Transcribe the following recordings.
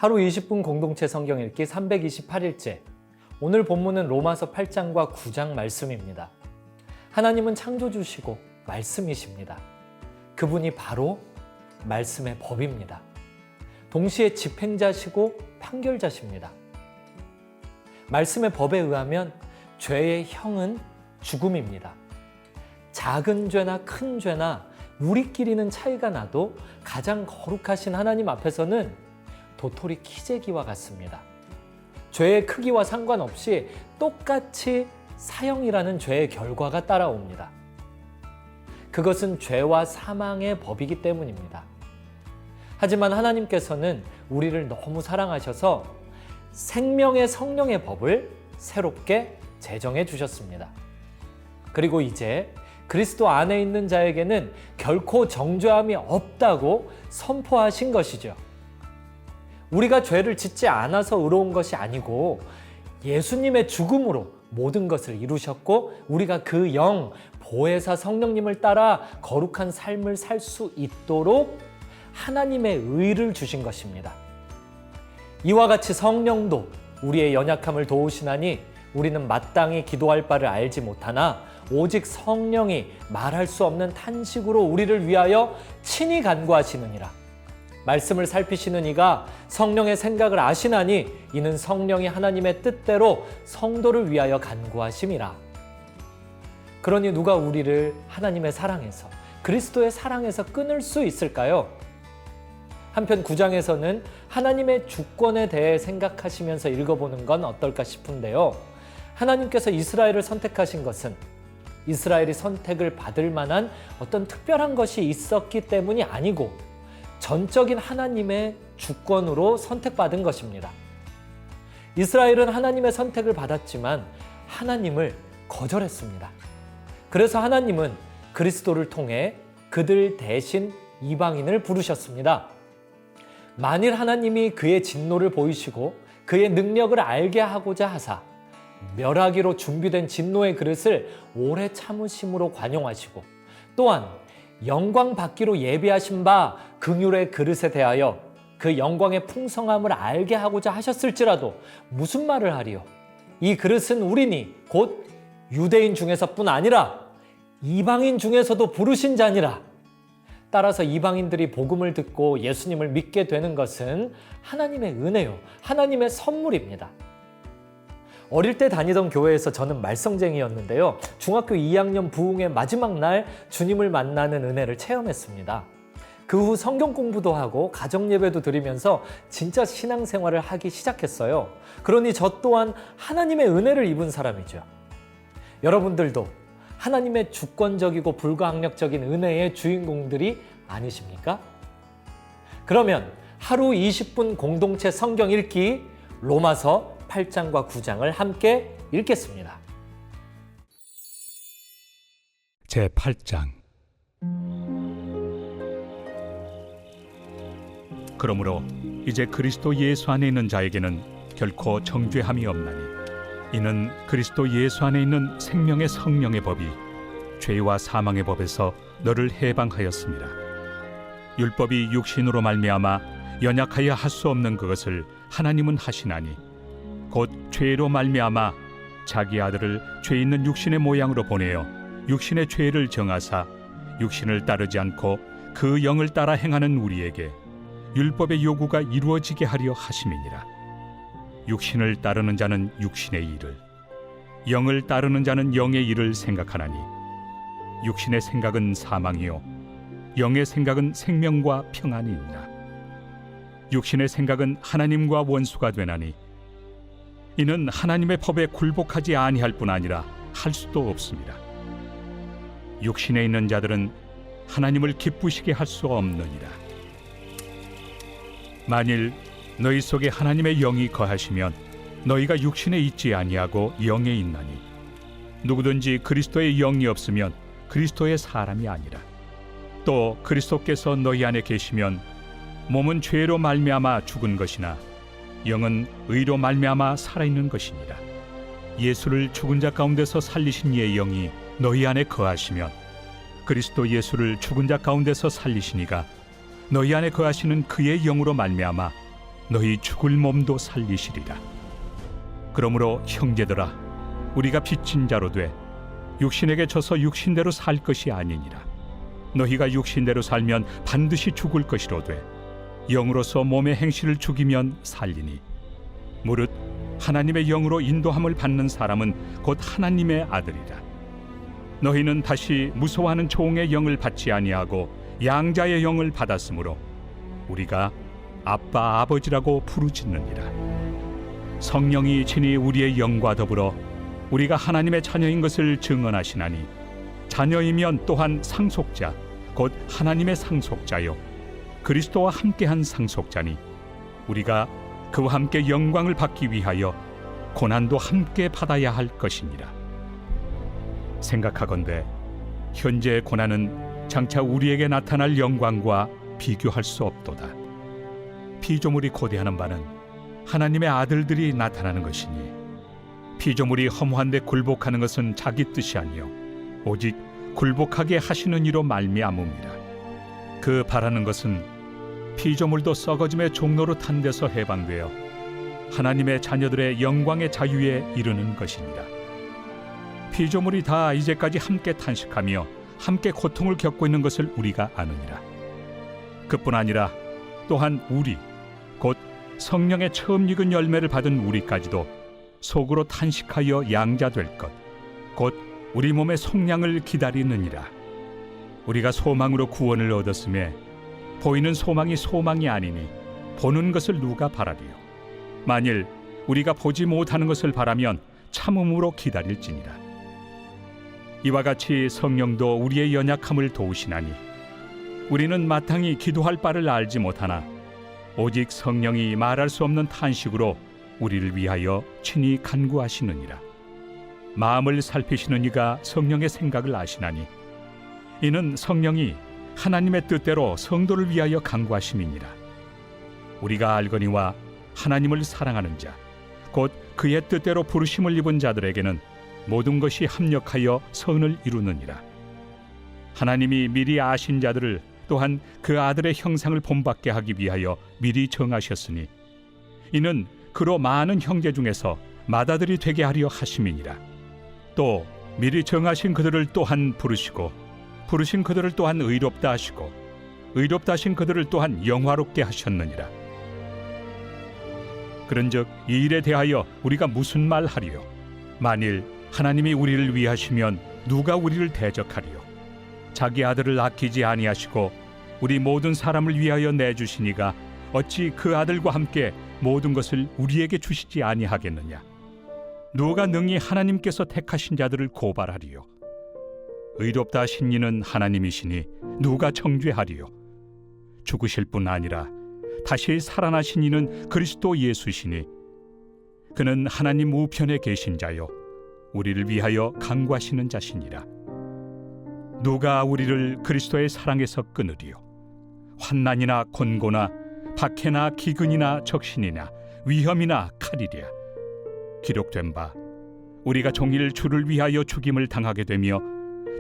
하루 20분 공동체 성경 읽기 328일째. 오늘 본문은 로마서 8장과 9장 말씀입니다. 하나님은 창조주시고 말씀이십니다. 그분이 바로 말씀의 법입니다. 동시에 집행자시고 판결자십니다. 말씀의 법에 의하면 죄의 형은 죽음입니다. 작은 죄나 큰 죄나 우리끼리는 차이가 나도 가장 거룩하신 하나님 앞에서는 도토리 키재기와 같습니다. 죄의 크기와 상관없이 똑같이 사형이라는 죄의 결과가 따라옵니다. 그것은 죄와 사망의 법이기 때문입니다. 하지만 하나님께서는 우리를 너무 사랑하셔서 생명의 성령의 법을 새롭게 제정해 주셨습니다. 그리고 이제 그리스도 안에 있는 자에게는 결코 정죄함이 없다고 선포하신 것이죠. 우리가 죄를 짓지 않아서 의로운 것이 아니고 예수님의 죽음으로 모든 것을 이루셨고 우리가 그 영, 보혜사 성령님을 따라 거룩한 삶을 살 수 있도록 하나님의 의를 주신 것입니다. 이와 같이 성령도 우리의 연약함을 도우시나니 우리는 마땅히 기도할 바를 알지 못하나 오직 성령이 말할 수 없는 탄식으로 우리를 위하여 친히 간구하시느니라. 말씀을 살피시는 이가 성령의 생각을 아시나니 이는 성령이 하나님의 뜻대로 성도를 위하여 간구하심이라. 그러니 누가 우리를 하나님의 사랑에서 그리스도의 사랑에서 끊을 수 있을까요? 한편 9장에서는 하나님의 주권에 대해 생각하시면서 읽어보는 건 어떨까 싶은데요. 하나님께서 이스라엘을 선택하신 것은 이스라엘이 선택을 받을 만한 어떤 특별한 것이 있었기 때문이 아니고 전적인 하나님의 주권으로 선택받은 것입니다. 이스라엘은 하나님의 선택을 받았지만 하나님을 거절했습니다. 그래서 하나님은 그리스도를 통해 그들 대신 이방인을 부르셨습니다. 만일 하나님이 그의 진노를 보이시고 그의 능력을 알게 하고자 하사 멸하기로 준비된 진노의 그릇을 오래 참으심으로 관용하시고 또한 영광 받기로 예비하신 바 긍휼의 그릇에 대하여 그 영광의 풍성함을 알게 하고자 하셨을지라도 무슨 말을 하리요? 이 그릇은 우리니 곧 유대인 중에서뿐 아니라 이방인 중에서도 부르신 자니라. 따라서 이방인들이 복음을 듣고 예수님을 믿게 되는 것은 하나님의 은혜요, 하나님의 선물입니다. 어릴 때 다니던 교회에서 저는 말썽쟁이였는데요. 중학교 2학년 부흥의 마지막 날 주님을 만나는 은혜를 체험했습니다. 그 후 성경 공부도 하고 가정예배도 드리면서 진짜 신앙생활을 하기 시작했어요. 그러니 저 또한 하나님의 은혜를 입은 사람이죠. 여러분들도 하나님의 주권적이고 불가항력적인 은혜의 주인공들이 아니십니까? 그러면 하루 20분 공동체 성경 읽기 로마서 8장과 9장을 함께 읽겠습니다. 제8장. 그러므로 이제 그리스도 예수 안에 있는 자에게는 결코 정죄함이 없나니 이는 그리스도 예수 안에 있는 생명의 성령의 법이 죄와 사망의 법에서 너를 해방하였습니다. 율법이 육신으로 말미암아 연약하여 할 수 없는 그것을 하나님은 하시나니 곧 죄로 말미암아 자기 아들을 죄 있는 육신의 모양으로 보내어 육신의 죄를 정하사 육신을 따르지 않고 그 영을 따라 행하는 우리에게 율법의 요구가 이루어지게 하려 하심이니라. 육신을 따르는 자는 육신의 일을, 영을 따르는 자는 영의 일을 생각하나니 육신의 생각은 사망이요 영의 생각은 생명과 평안이니라. 육신의 생각은 하나님과 원수가 되나니 이는 하나님의 법에 굴복하지 아니할 뿐 아니라 할 수도 없습니다. 육신에 있는 자들은 하나님을 기쁘시게 할 수 없느니라. 만일 너희 속에 하나님의 영이 거하시면 너희가 육신에 있지 아니하고 영에 있나니 누구든지 그리스도의 영이 없으면 그리스도의 사람이 아니라. 또 그리스도께서 너희 안에 계시면 몸은 죄로 말미암아 죽은 것이나 영은 의로 말미암아 살아있는 것이니라. 예수를 죽은 자 가운데서 살리신 이의 영이 너희 안에 거하시면 그리스도 예수를 죽은 자 가운데서 살리시니가 너희 안에 거하시는 그의 영으로 말미암아 너희 죽을 몸도 살리시리라. 그러므로 형제들아, 우리가 빚진 자로 돼 육신에게 져서 육신대로 살 것이 아니니라. 너희가 육신대로 살면 반드시 죽을 것이로되 영으로서 몸의 행실을 죽이면 살리니 무릇 하나님의 영으로 인도함을 받는 사람은 곧 하나님의 아들이라. 너희는 다시 무서워하는 종의 영을 받지 아니하고 양자의 영을 받았으므로 우리가 아빠 아버지라고 부르짖느니라. 성령이 친히 우리의 영과 더불어 우리가 하나님의 자녀인 것을 증언하시나니 자녀이면 또한 상속자 곧 하나님의 상속자요 그리스도와 함께한 상속자니 우리가 그와 함께 영광을 받기 위하여 고난도 함께 받아야 할 것이니라. 생각하건대 현재의 고난은 장차 우리에게 나타날 영광과 비교할 수 없도다. 피조물이 고대하는 바는 하나님의 아들들이 나타나는 것이니 피조물이 허무한데 굴복하는 것은 자기 뜻이 아니요 오직 굴복하게 하시는 이로 말미암음이라. 그 바라는 것은 피조물도 썩어짐의 종로로 탄 데서 해방되어 하나님의 자녀들의 영광의 자유에 이르는 것이니라. 피조물이 다 이제까지 함께 탄식하며 함께 고통을 겪고 있는 것을 우리가 아느니라. 그뿐 아니라 또한 우리 곧 성령의 처음 익은 열매를 받은 우리까지도 속으로 탄식하여 양자될 것 곧 우리 몸의 속량을 기다리느니라. 우리가 소망으로 구원을 얻었음에 보이는 소망이 소망이 아니니 보는 것을 누가 바라리요. 만일 우리가 보지 못하는 것을 바라면 참음으로 기다릴지니라. 이와 같이 성령도 우리의 연약함을 도우시나니 우리는 마땅히 기도할 바를 알지 못하나 오직 성령이 말할 수 없는 탄식으로 우리를 위하여 친히 간구하시느니라. 마음을 살피시는 이가 성령의 생각을 아시나니 이는 성령이 하나님의 뜻대로 성도를 위하여 간구하심이니라. 우리가 알거니와 하나님을 사랑하는 자 곧 그의 뜻대로 부르심을 입은 자들에게는 모든 것이 합력하여 선을 이루느니라. 하나님이 미리 아신 자들을 또한 그 아들의 형상을 본받게 하기 위하여 미리 정하셨으니 이는 그로 많은 형제 중에서 맏아들이 되게 하려 하심이니라. 또 미리 정하신 그들을 또한 부르시고 부르신 그들을 또한 의롭다 하시고 의롭다 하신 그들을 또한 영화롭게 하셨느니라. 그런즉 이 일에 대하여 우리가 무슨 말 하리요? 만일 하나님이 우리를 위하시면 누가 우리를 대적하리요? 자기 아들을 아끼지 아니하시고 우리 모든 사람을 위하여 내주시니가 어찌 그 아들과 함께 모든 것을 우리에게 주시지 아니하겠느냐? 누가 능히 하나님께서 택하신 자들을 고발하리요? 의롭다 하신 이는 하나님이시니 누가 정죄하리요? 죽으실 뿐 아니라 다시 살아나신 이는 그리스도 예수시니 그는 하나님 우편에 계신 자요 우리를 위하여 간구하시는 자시니라. 누가 우리를 그리스도의 사랑에서 끊으리요? 환난이나 곤고나 박해나 기근이나 적신이나 위험이나 칼이랴. 기록된 바 우리가 종일 주를 위하여 죽임을 당하게 되며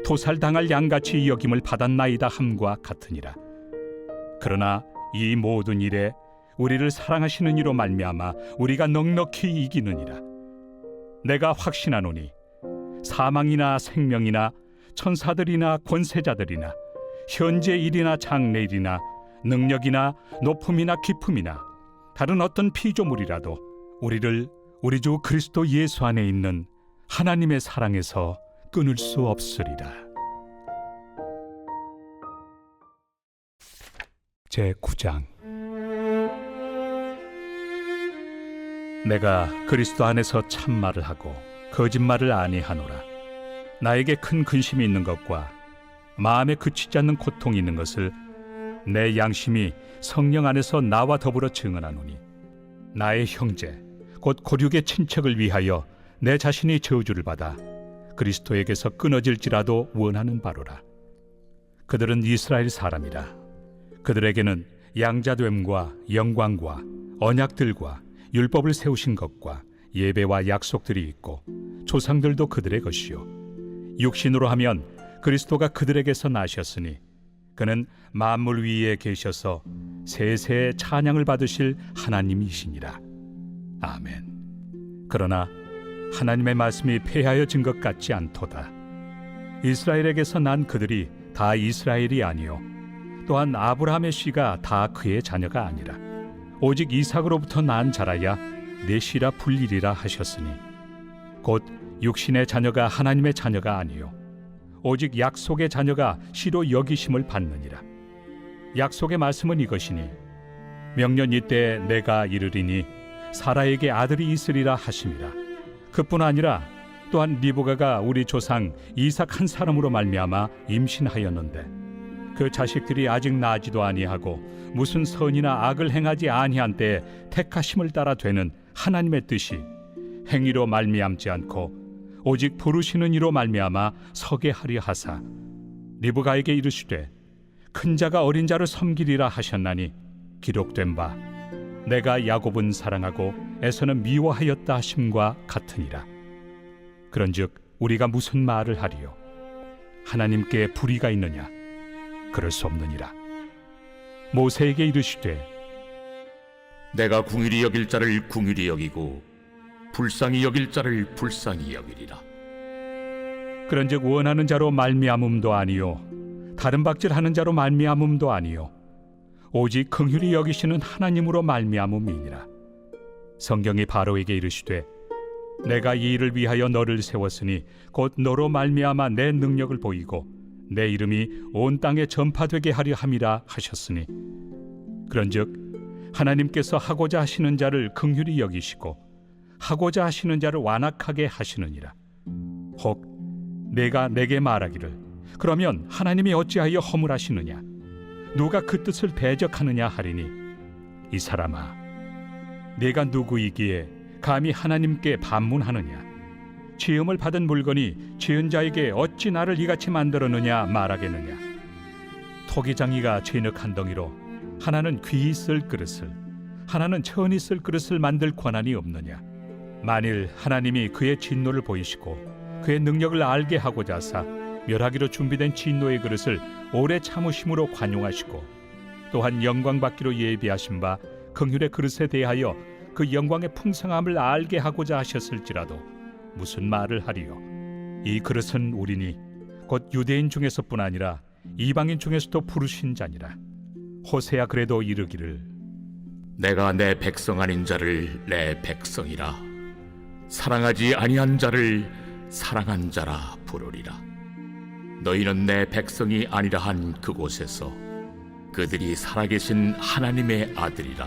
도살당할 양같이 여김을 받았나이다 함과 같으니라. 그러나 이 모든 일에 우리를 사랑하시는 이로 말미암아 우리가 넉넉히 이기느니라. 내가 확신하노니 사망이나 생명이나 천사들이나 권세자들이나 현재 일이나 장래 일이나 능력이나 높음이나 깊음이나 다른 어떤 피조물이라도 우리를 우리 주 그리스도 예수 안에 있는 하나님의 사랑에서 끊을 수 없으리라. 제9장. 내가 그리스도 안에서 참말을 하고 거짓말을 아니하노라. 나에게 큰 근심이 있는 것과 마음에 그치지 않는 고통이 있는 것을 내 양심이 성령 안에서 나와 더불어 증언하노니 나의 형제 곧 고륙의 친척을 위하여 내 자신이 저주를 받아 그리스도에게서 끊어질지라도 원하는 바로라. 그들은 이스라엘 사람이라. 그들에게는 양자됨과 영광과 언약들과 율법을 세우신 것과 예배와 약속들이 있고 조상들도 그들의 것이요 육신으로 하면 그리스도가 그들에게서 나셨으니 그는 만물 위에 계셔서 세세의 찬양을 받으실 하나님이시니라. 아멘. 그러나 하나님의 말씀이 폐하여진 것 같지 않도다. 이스라엘에게서 난 그들이 다 이스라엘이 아니요 또한 아브라함의 씨가 다 그의 자녀가 아니라 오직 이삭으로부터 난 자라야 내 씨라 불리리라 하셨으니 곧 육신의 자녀가 하나님의 자녀가 아니요 오직 약속의 자녀가 씨로 여기심을 받느니라. 약속의 말씀은 이것이니 명년 이때 내가 이르리니 사라에게 아들이 있으리라 하심이라. 그뿐 아니라 또한 리브가가 우리 조상 이삭 한 사람으로 말미암아 임신하였는데 그 자식들이 아직 나지도 아니하고 무슨 선이나 악을 행하지 아니한 때에 택하심을 따라 되는 하나님의 뜻이 행위로 말미암지 않고 오직 부르시는 이로 말미암아 서게 하려 하사 리브가에게 이르시되 큰 자가 어린 자를 섬기리라 하셨나니 기록된 바 내가 야곱은 사랑하고 에서는 미워하였다 하심과 같으니라. 그런즉 우리가 무슨 말을 하리요? 하나님께 불의가 있느냐? 그럴 수 없느니라. 모세에게 이르시되 내가 궁휼히 여길 자를 궁휼히 여기고 불쌍히 여길 자를 불쌍히 여기리라. 그런즉 원하는 자로 말미암음도 아니요 다른 박질하는 자로 말미암음도 아니요 오직 긍휼히 여기시는 하나님으로 말미암음이니라. 성경이 바로에게 이르시되 내가 이 일을 위하여 너를 세웠으니 곧 너로 말미암아 내 능력을 보이고 내 이름이 온 땅에 전파되게 하려 함이라 하셨으니 그런즉 하나님께서 하고자 하시는 자를 긍휼히 여기시고 하고자 하시는 자를 완악하게 하시느니라. 혹 내가 내게 말하기를 그러면 하나님이 어찌하여 허물하시느냐 누가 그 뜻을 대적하느냐 하리니 이 사람아 내가 누구이기에 감히 하나님께 반문하느냐 지음을 받은 물건이 지은 자에게 어찌 나를 이같이 만들었느냐 말하겠느냐. 토기장이가 진흙 한 덩이로 하나는 귀히 쓸 그릇을 하나는 천히 쓸 그릇을 만들 권한이 없느냐. 만일 하나님이 그의 진노를 보이시고 그의 능력을 알게 하고자 하사 멸하기로 준비된 진노의 그릇을 오래 참으심으로 관용하시고 또한 영광 받기로 예비하신 바 긍휼의 그릇에 대하여 그 영광의 풍성함을 알게 하고자 하셨을지라도 무슨 말을 하리요? 이 그릇은 우리니 곧 유대인 중에서뿐 아니라 이방인 중에서도 부르신 자니라. 호세야 그래도 이르기를 내가 내 백성 아닌 자를 내 백성이라 사랑하지 아니한 자를 사랑한 자라 부르리라. 너희는 내 백성이 아니라 한 그곳에서 그들이 살아계신 하나님의 아들이라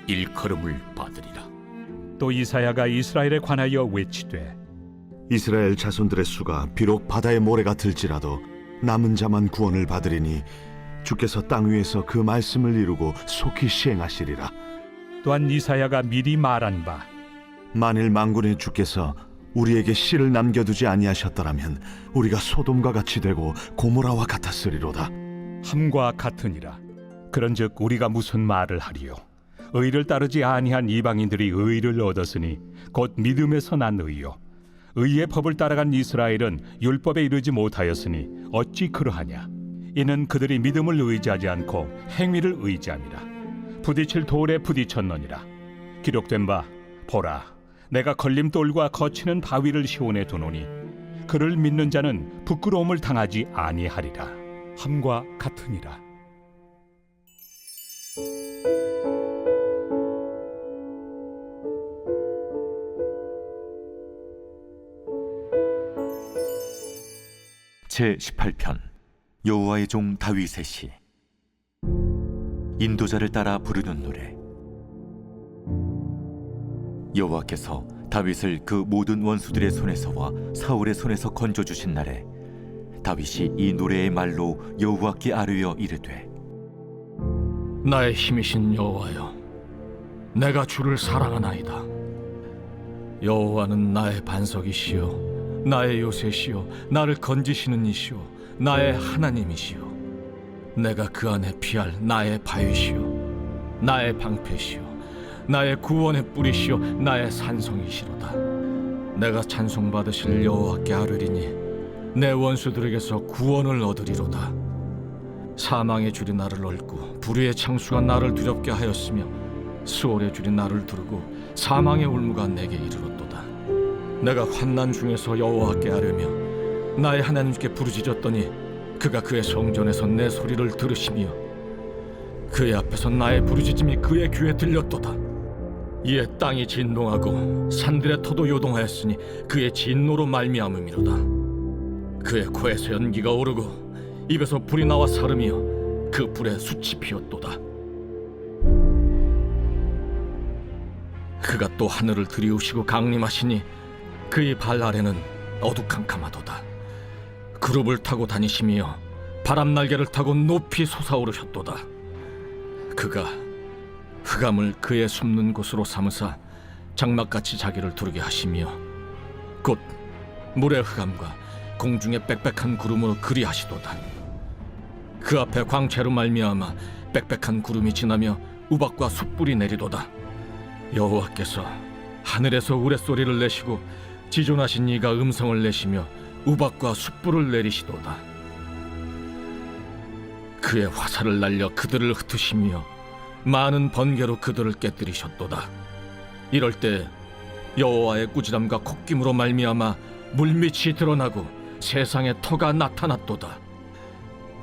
일컬음을 받으리라. 또 이사야가 이스라엘에 관하여 외치되 이스라엘 자손들의 수가 비록 바다의 모래가 들지라도 남은 자만 구원을 받으리니 주께서 땅 위에서 그 말씀을 이루고 속히 시행하시리라. 또한 이사야가 미리 말한 바 만일 만군의 주께서 우리에게 씨를 남겨두지 아니하셨더라면 우리가 소돔과 같이 되고 고모라와 같았으리로다. 함과 같으니라. 그런즉 우리가 무슨 말을 하리요? 의를 따르지 아니한 이방인들이 의를 얻었으니 곧 믿음에서 난 의요 의의 법을 따라간 이스라엘은 율법에 이르지 못하였으니 어찌 그러하냐. 이는 그들이 믿음을 의지하지 않고 행위를 의지함이라. 부딪힐 돌에 부딪혔느니라. 기록된 바 보라 내가 걸림돌과 거치는 바위를 시온에 두노니 그를 믿는 자는 부끄러움을 당하지 아니하리라. 함과 같으니라. 제18편 여호와의 종 다윗의 시. 인도자를 따라 부르는 노래. 여호와께서 다윗을 그 모든 원수들의 손에서와 사울의 손에서 건져주신 날에 다윗이 이 노래의 말로 여호와께 아뢰어 이르되 나의 힘이신 여호와여, 내가 주를 사랑하나이다. 여호와는 나의 반석이시요 나의 요새시요 나를 건지시는 이시요 나의 하나님이시요 내가 그 안에 피할 나의 바위시요 나의 방패시요 나의 구원의 뿌리시요 나의 산성이시로다. 내가 찬송받으실 여호와께 아뢰리니 내 원수들에게서 구원을 얻으리로다. 사망의 줄이 나를 얽고 불의의 창수가 나를 두렵게 하였으며 수월의 줄이 나를 두르고 사망의 울무가 내게 이르렀도다. 내가 환난 중에서 여호와께 아뢰며 나의 하나님께 부르짖었더니 그가 그의 성전에서 내 소리를 들으시며 그의 앞에서 나의 부르짖음이 그의 귀에 들렸도다. 이에 땅이 진동하고 산들의 터도 요동하였으니 그의 진노로 말미암음이로다. 그의 코에서 연기가 오르고 입에서 불이 나와 사르며 그 불에 숯이 피었도다. 그가 또 하늘을 들이우시고 강림하시니 그의 발 아래는 어두캄캄하도다. 그룹을 타고 다니시며 바람 날개를 타고 높이 솟아오르셨도다. 그가 흑암을 그의 숨는 곳으로 삼으사 장막같이 자기를 두르게 하시며 곧 물의 흑암과 공중의 빽빽한 구름으로 그리하시도다. 그 앞에 광채로 말미암아 빽빽한 구름이 지나며 우박과 숯불이 내리도다. 여호와께서 하늘에서 우레소리를 내시고 지존하신 이가 음성을 내시며 우박과 숯불을 내리시도다. 그의 화살을 날려 그들을 흩으시며 많은 번개로 그들을 깨뜨리셨도다. 이럴 때 여호와의 꾸지람과 콧김으로 말미암아 물밑이 드러나고 세상에 터가 나타났도다.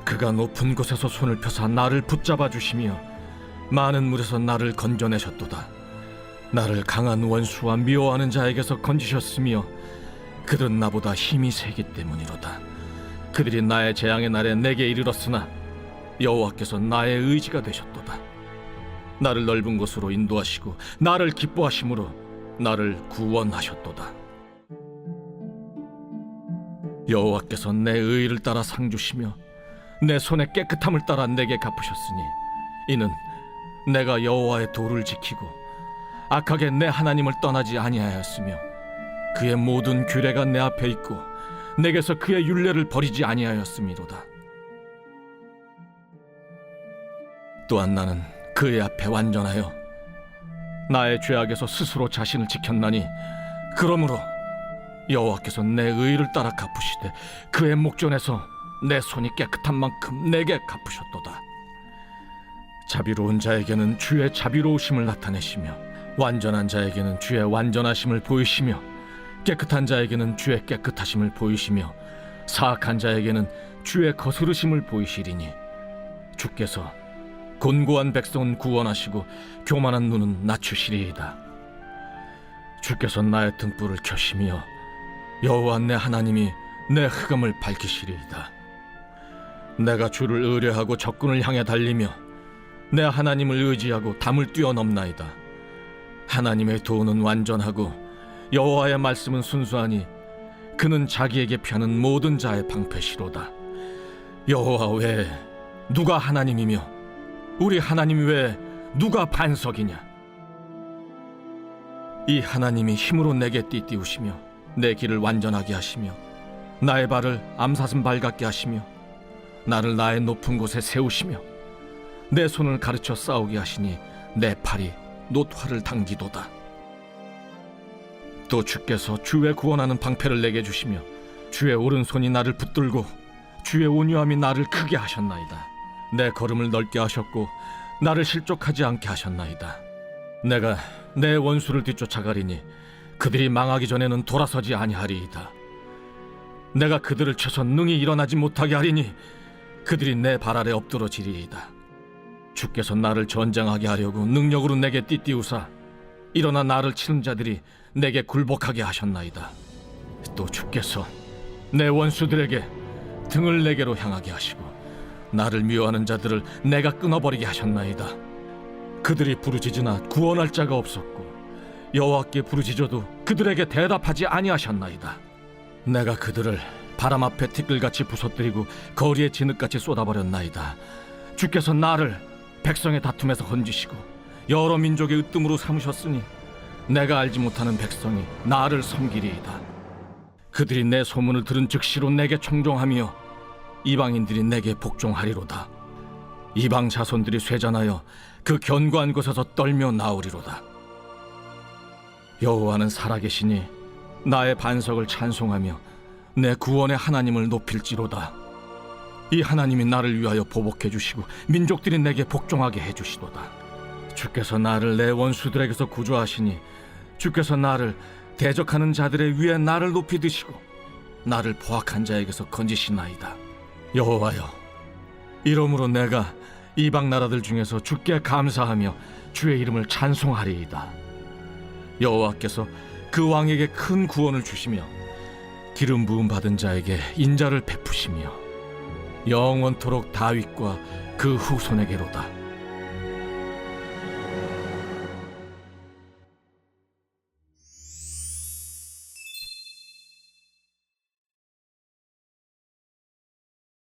그가 높은 곳에서 손을 펴사 나를 붙잡아 주시며 많은 물에서 나를 건져내셨도다. 나를 강한 원수와 미워하는 자에게서 건지셨으며 그들은 나보다 힘이 세기 때문이로다. 그들이 나의 재앙의 날에 내게 이르렀으나 여호와께서 나의 의지가 되셨도다. 나를 넓은 곳으로 인도하시고 나를 기뻐하심으로 나를 구원하셨도다. 여호와께서 내 의를 따라 상 주시며 내 손의 깨끗함을 따라 내게 갚으셨으니 이는 내가 여호와의 도를 지키고 악하게 내 하나님을 떠나지 아니하였으며 그의 모든 규례가 내 앞에 있고 내게서 그의 율례를 버리지 아니하였음이로다. 또한 나는 그의 앞에 완전하여 나의 죄악에서 스스로 자신을 지켰나니 그러므로 여호와께서 내 의를 따라 갚으시되 그의 목전에서 내 손이 깨끗한 만큼 내게 갚으셨도다. 자비로운 자에게는 주의 자비로우심을 나타내시며 완전한 자에게는 주의 완전하심을 보이시며 깨끗한 자에게는 주의 깨끗하심을 보이시며 사악한 자에게는 주의 거스르심을 보이시리니 주께서 곤고한 백성은 구원하시고 교만한 눈은 낮추시리이다. 주께서 나의 등불을 켜시며 여호와 내 하나님이 내 흑암을 밝히시리이다. 내가 주를 의뢰하고 적군을 향해 달리며 내 하나님을 의지하고 담을 뛰어넘나이다. 하나님의 도는 완전하고 여호와의 말씀은 순수하니 그는 자기에게 펴는 모든 자의 방패시로다. 여호와 외에 누가 하나님이며 우리 하나님 외에 누가 반석이냐? 이 하나님이 힘으로 내게 띠띠우시며 내 길을 완전하게 하시며 나의 발을 암사슴 발 같게 하시며 나를 나의 높은 곳에 세우시며 내 손을 가르쳐 싸우게 하시니 내 팔이 놋화를 당기도다. 또 주께서 주의 구원하는 방패를 내게 주시며 주의 오른손이 나를 붙들고 주의 온유함이 나를 크게 하셨나이다. 내 걸음을 넓게 하셨고 나를 실족하지 않게 하셨나이다. 내가 내 원수를 뒤쫓아가리니 그들이 망하기 전에는 돌아서지 아니하리이다. 내가 그들을 쳐서 능히 일어나지 못하게 하리니 그들이 내 발 아래 엎드러지리이다. 주께서 나를 전장하게 하려고 능력으로 내게 띠띠우사 일어나 나를 치는 자들이 내게 굴복하게 하셨나이다. 또 주께서 내 원수들에게 등을 내게로 향하게 하시고 나를 미워하는 자들을 내가 끊어버리게 하셨나이다. 그들이 부르짖으나 구원할 자가 없었고 여호와께 부르짖어도 그들에게 대답하지 아니하셨나이다. 내가 그들을 바람 앞에 티끌같이 부서뜨리고 거리에 진흙같이 쏟아버렸나이다. 주께서 나를 백성의 다툼에서 건지시고 여러 민족의 으뜸으로 삼으셨으니 내가 알지 못하는 백성이 나를 섬기리이다. 그들이 내 소문을 들은 즉시로 내게 청종하며 이방인들이 내게 복종하리로다. 이방 자손들이 쇠잔하여 그 견고한 곳에서 떨며 나오리로다. 여호와는 살아계시니 나의 반석을 찬송하며 내 구원의 하나님을 높일지로다. 이 하나님이 나를 위하여 보복해 주시고 민족들이 내게 복종하게 해 주시도다. 주께서 나를 내 원수들에게서 구조하시니 주께서 나를 대적하는 자들의 위에 나를 높이 드시고 나를 포악한 자에게서 건지시나이다. 여호와여, 이러므로 내가 이방 나라들 중에서 주께 감사하며 주의 이름을 찬송하리이다. 여호와께서 그 왕에게 큰 구원을 주시며 기름 부음 받은 자에게 인자를 베푸시며 영원토록 다윗과 그 후손에게로다.